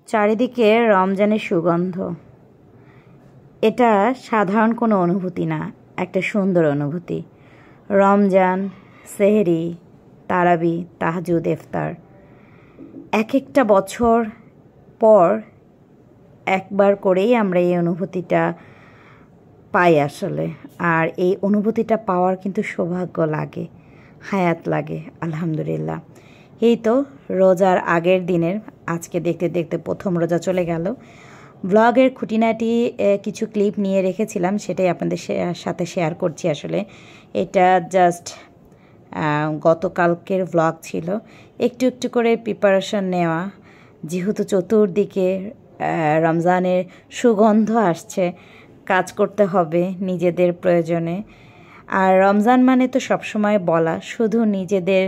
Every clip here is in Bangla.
চারিদিকে রমজানের সুগন্ধ। এটা সাধারণ কোনো অনুভূতি না, একটা সুন্দর অনুভূতি। রমজান, সেহরি, তারাবি, তাহাজ্জুদ, ইফতার, এক একটা বছর পর একবার করেই আমরা এই অনুভূতিটা পাই আসলে। আর এই অনুভূতিটা পাওয়ার কিন্তু সৌভাগ্য লাগে, হায়াত লাগে। আলহামদুলিল্লাহ। এই তো রোজার আগের দিনের, আজকে দেখতে দেখতে প্রথম রোজা চলে গেল। ব্লগের খুঁটিনাটি কিছু ক্লিপ নিয়ে রেখেছিলাম, সেটাই আপনাদের সাথে শেয়ার করছি। আসলে এটা জাস্ট গতকালকের ব্লগ ছিল। একটু একটু করে প্রিপারেশন নেওয়া, যেহেতু চতুর্দিকে রমজানের সুগন্ধ আসছে, কাজ করতে হবে নিজেদের প্রয়োজনে। আর রমজান মানে তো সবসময় বলা, শুধু নিজেদের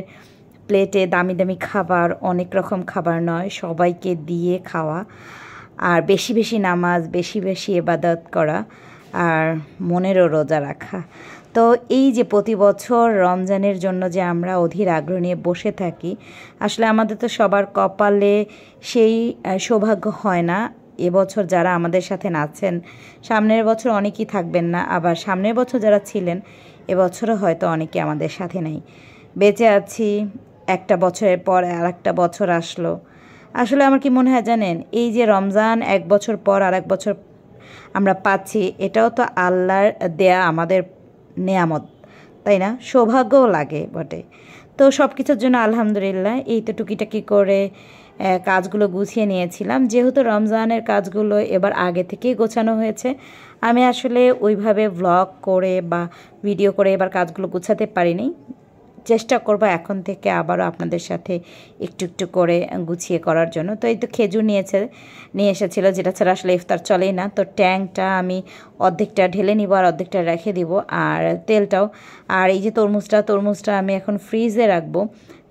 প্লেটে দামি দামি খাবার, অনেক রকম খাবার নয়, সবাইকে দিয়ে খাওয়া, আর বেশি বেশি নামাজ, বেশি বেশি ইবাদত করা, আর মনেরও রোজা রাখা। তো এই যে প্রতি বছর রমজানের জন্য যে আমরা অধীর আগ্রহ নিয়ে বসে থাকি, আসলে আমাদের তো সবার কপালে সেই সৌভাগ্য হয় না। এবছর যারা আমাদের সাথে আছেন, সামনের বছর অনেকেই থাকবেন না, আবার সামনের বছর যারা ছিলেন এবছরও হয়তো অনেকে আমাদের সাথে নেই। বেঁচে আছি, একটা বছরের পর আর একটা বছর আসলো। আসলে আমার কি মনে হয় জানেন, এই যে রমজান এক বছর পর আর এক বছর আমরা পাচ্ছি, এটাও তো আল্লাহর দেয়া আমাদের নেয়ামত, তাই না? সৌভাগ্যও লাগে বটে। তো সব কিছুর জন্য আলহামদুলিল্লাহ। এই তো টুকিটাকি করে কাজগুলো গুছিয়ে নিয়েছিলাম, যেহেতু রমজানের কাজগুলো এবার আগে থেকেই গোছানো হয়েছে। আমি আসলে ওইভাবে ভ্লগ করে বা ভিডিও করে এবার কাজগুলো গুছাতে পারিনি। চেষ্টা করব এখন থেকে আবারও আপনাদের সাথে একটু একটু করে গুছিয়ে করার জন্য। তো এই তো খেজুর নিয়ে এসেছিলো, যেটা ছাড়া আসলে ইফতার চলেই না। তো ট্যাংটা আমি অর্ধেকটা ঢেলে নিব আর অর্ধেকটা রেখে দিব, আর তেলটাও। আর এই যে তরমুজটা আমি এখন ফ্রিজে রাখবো,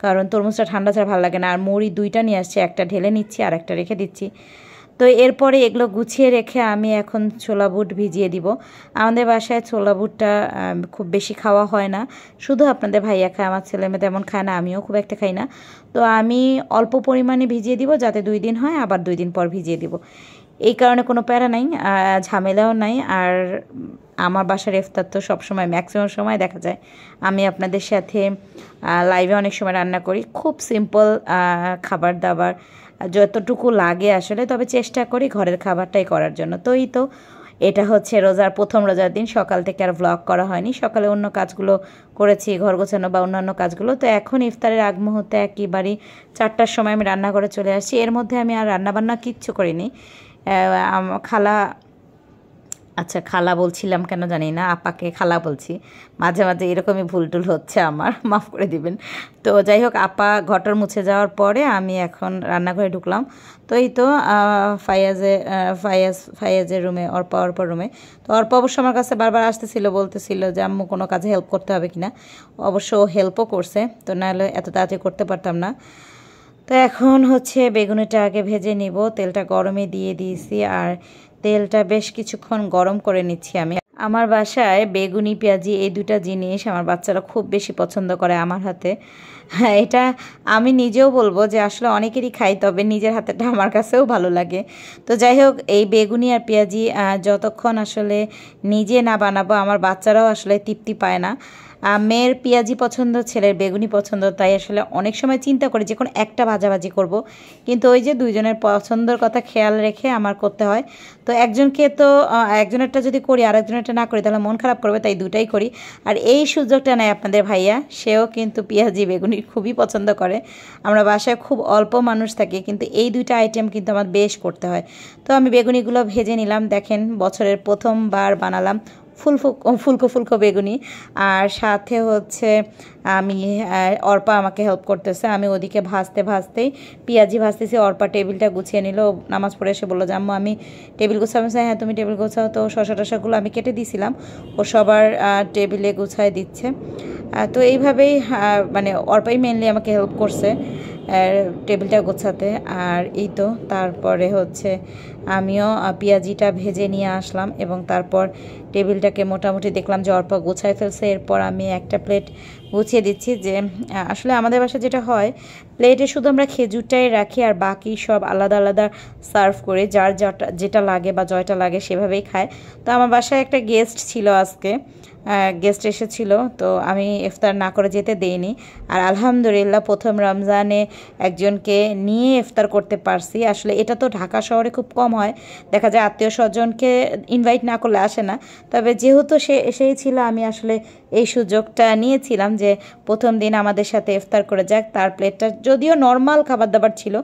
কারণ তরমুজটা ঠান্ডা ছাড়া ভালো লাগে না। আর মুড়ি দুইটা নিয়ে আসছি, একটা ঢেলে নিচ্ছি আর একটা রেখে দিচ্ছি। তো এরপরে এগুলো গুছিয়ে রেখে আমি এখন ছোলা বুট ভিজিয়ে দিব। আমাদের বাসায় ছোলা বুটটা খুব বেশি খাওয়া হয় না, শুধু আপনাদের ভাইয়া খায়, আমার ছেলে মেয়ে তেমন খায় না, আমিও খুব একটা খাই না। তো আমি অল্প পরিমাণে ভিজিয়ে দিব, যাতে 2 দিন হয়, আবার 2 দিন পর ভিজিয়ে দিব। এই কারণে কোনো প্যারা নাই, ঝামেলাও নাই। আর আমার বাসার ইফতার তো সবসময়, ম্যাক্সিমাম সময় দেখা যায় আমি আপনাদের সাথে লাইভে অনেক সময় রান্না করি। খুব সিম্পল খাবার দাবার, যতটুকু লাগে আসলে, তবে চেষ্টা করি ঘরের খাবারটাই করার জন্য। তো এই তো এটা হচ্ছে প্রথম রোজার দিন। সকাল থেকে আর ব্লগ করা হয়নি, সকালে অন্য কাজগুলো করেছি, ঘর গোছানো বা অন্যান্য কাজগুলো। তো এখন ইফতারের আগ মুহূর্তে একেবারেই 4টার সময় আমি রান্নাঘরে চলে আসছি। এর মধ্যে আমি আর রান্নাবান্না কিচ্ছু করিনি। খালা বলছিলাম কেন জানি না, আপাকে খালা বলছি, মাঝে মাঝে এরকমই ভুল হচ্ছে আমার, মাফ করে দিবেন। তো যাই হোক, আপা ঘটর মুছে যাওয়ার পরে আমি এখন রান্নাঘরে ঢুকলাম। তো এই তো ফায়াজের রুমে, অর্পা রুমে। তো অর্পা অবশ্য আমার কাছে বারবার আসতেছিল, বলতেছিল যে আম্মু কোনো কাজে হেল্প করতে হবে কিনা। অবশ্য হেল্পও করছে, তো নাহলে এত তাড়াতাড়ি করতে পারতাম না। তো এখন হচ্ছে বেগুনিটা আগে ভেজে নিব, তেলটা গরমে দিয়ে দিয়েছি, আর তেলটা বেশ কিছুক্ষণ গরম করে নিচ্ছি আমি। আমার বাসায় বেগুনি পেঁয়াজি এই দুটা জিনিস আমার বাচ্চারা খুব বেশি পছন্দ করে আমার হাতে। হ্যাঁ, এটা আমি নিজেও বলবো যে আসলে অনেকেরই খাই, তবে নিজের হাতেটা আমার কাছেও ভালো লাগে। তো যাই হোক, এই বেগুনি আর পেঁয়াজি যতক্ষণ আসলে নিজে না বানাবো, আমার বাচ্চারাও আসলে তৃপ্তি পায় না। মেয়ের পেঁয়াজি পছন্দ, ছেলের বেগুনি পছন্দ, তাই আসলে অনেক সময় চিন্তা করি যে কোনো একটা ভাজাভাজি করব, কিন্তু ওই যে দুইজনের পছন্দের কথা খেয়াল রেখে আমার করতে হয়। তো একজনেরটা যদি করি আর একজনেরটা না করি তাহলে মন খারাপ করবে, তাই দুটাই করি। আর এই সুযোগটা নেয় আপনাদের ভাইয়া, সেও কিন্তু পেঁয়াজি বেগুনি খুবই পছন্দ করে। আমরা বাসায় খুব অল্প মানুষ থাকি, কিন্তু এই দুইটা আইটেম কিন্তু আমার বেশ করতে হয়। তো আমি বেগুনিগুলো ভেজে নিলাম। দেখেন, বছরের প্রথমবার বানালাম ফুলকো বেগুনি। আর সাথে হচ্ছে আমি অর্পা আমাকে হেল্প করতেছে, আমি ওদিকে ভাজতেই পেঁয়াজি ভাজতেছি। অর্পা টেবিলটা গুছিয়ে নিল, নামাজ পড়ে এসে বললো যে আম্মু আমি টেবিল গুছাবো। হ্যাঁ, তুমি টেবিল গুছাও। তো শশাগুলো আমি কেটে দিয়েছিলাম, ও সবার টেবিলে গুছায় দিচ্ছে। তো এইভাবেই মানে অর্পাই মেনলি আমাকে হেল্প করছে টেবিলটা গোছাতে। আর এই তো তারপরে হচ্ছে আমিও পেঁয়াজিটা ভেজে নিয়ে আসলাম, এবং তারপর টেবিলটাকে মোটামুটি দেখলাম যে অর্পা গোছায় ফেলছে। এরপর আমি একটা প্লেট গুছিয়ে দিচ্ছি। যে আসলে আমাদের বাসায় যেটা হয়, প্লেটে শুধু আমরা খেজুরটাই রাখি আর বাকি সব আলাদা আলাদা সার্ভ করে যার যেটা লাগে বা জয়টা লাগে সেভাবেই খায়। তো আমার বাসায় একটা গেস্ট ছিল আজকে, গেস্ট এসেছিল, তো আমি ইফতার না করে যেতে দেইনি। আর আলহামদুলিল্লাহ প্রথম রমজানে একজনকে নিয়ে ইফতার করতে পারছি। আসলে এটা তো ঢাকা শহরে খুব কম হয়, দেখা যায় আত্মীয় স্বজনকে ইনভাইট না করলে আসে না। তবে যেহেতু সে এসেই ছিল, আমি আসলে এই সুযোগটা নিয়েছিলাম যে প্রথম দিন আমাদের সাথে ইফতার করে যাক। তার প্লেটটা যদিও নর্মাল খাবার দাবার ছিল,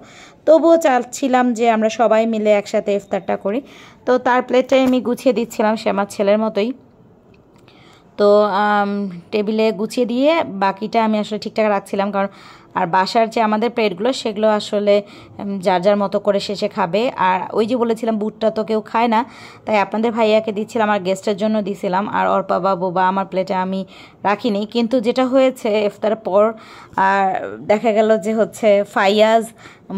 তবুও চাচ্ছিলাম যে আমরা সবাই মিলে একসাথে ইফতারটা করি। তো তার প্লেটটাই আমি গুছিয়ে দিচ্ছিলাম, সে আমার ছেলের মতোই। তো টেবিলে গুছিয়ে দিয়ে বাকিটা আমি আসলে ঠিকঠাক রাখছিলাম, কারণ আর বাসার যে আমাদের প্লেটগুলো সেগুলো আসলে যার যার মতো করে শেষে খাবে। আর ওই যে বলেছিলাম বুটটা তো কেউ খায় না, তাই আপনাদের ভাইয়াকে দিচ্ছিলাম আর গেস্টের জন্য দিছিলাম। আর অর্পা বাবু বা আমার প্লেটে আমি রাখিনি। কিন্তু যেটা হয়েছে ইফতারের পর আর দেখা গেল যে হচ্ছে ফাইয়াজ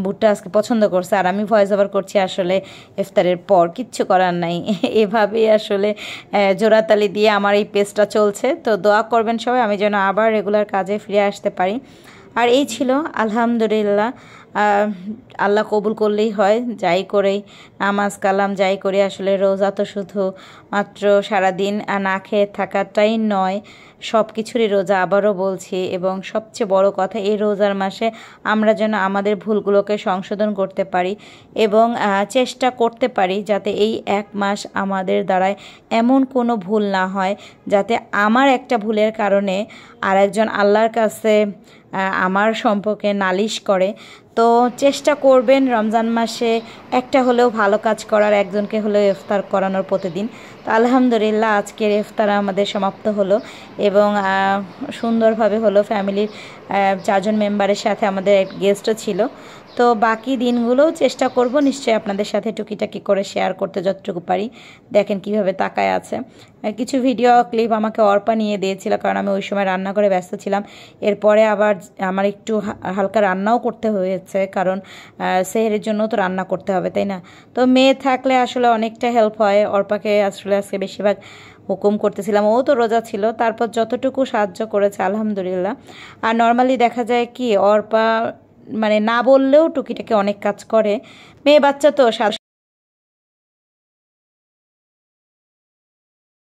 বুটটা আজকে পছন্দ করছে, আর আমি ভয়েস ওভার করছি আসলে ইফতারের পর, কিচ্ছু করার নাই। এভাবেই আসলে জোড়াতালি দিয়ে আমার এই পেজটা চলছে। তো দোয়া করবেন সবাই আমি যেন আবার রেগুলার কাজে ফিরে আসতে পারি। আর এই ছিল আলহামদুলিল্লাহ, আল্লাহ কবুল করলেই হয়। যাই করেই নামাজ কালাম যাই করি, আসলে রোজা তো শুধু মাত্র সারাদিন না খেয়ে থাকাটাই নয়, সব কিছুরই রোজা, আবারও বলছি। এবং সবচেয়ে বড় কথা, এই রোজার মাসে আমরা যেন আমাদের ভুলগুলোকে সংশোধন করতে পারি এবং চেষ্টা করতে পারি যাতে এই এক মাস আমাদের দ্বারায় এমন কোনো ভুল না হয় যাতে আমার একটা ভুলের কারণে আরেকজন আল্লাহর কাছে আমার সম্পর্কে নালিশ করে। তো চেষ্টা করবেন রমজান মাসে একটা হলেও ভালো কাজ করার, একজনকে হলেও ইফতার করানোর প্রতিদিন। তো আলহামদুলিল্লাহ আজকের ইফতার আমাদের সমাপ্ত হলো এবং সুন্দরভাবে হলো। ফ্যামিলির 4 জন মেম্বারের সাথে আমাদের এক গেস্টও ছিল। তো বাকি দিনগুলোও চেষ্টা করব নিশ্চয়ই আপনাদের সাথে টুকিটাকি করে শেয়ার করতে যতটুকু পারি। দেখেন কিভাবে তাকায় আছে। কিছু ভিডিও ক্লিপ আমাকে অর্পা নিয়ে দিয়েছিল, কারণ আমি ওই সময় রান্না করে ব্যস্ত ছিলাম। এরপরে আবার আমার একটু হালকা রান্নাও করতে হয়েছে, কারণ সেহরির জন্য তো রান্না করতে হবে, তাই না? তো মেয়ে থাকলে আসলে অনেকটা হেল্প হয়। অর্পাকে আসলে আজকে বেশিরভাগ হুকুম করতেছিলাম, ও তো রোজা ছিল, তারপর যতটুকু সাহায্য করেছে আলহামদুলিল্লাহ। আর নর্মালি দেখা যায় কি অর্পা মানে না বললেও টুকিটাকি অনেক কাজ করে, মেয়ে বাচ্চা তো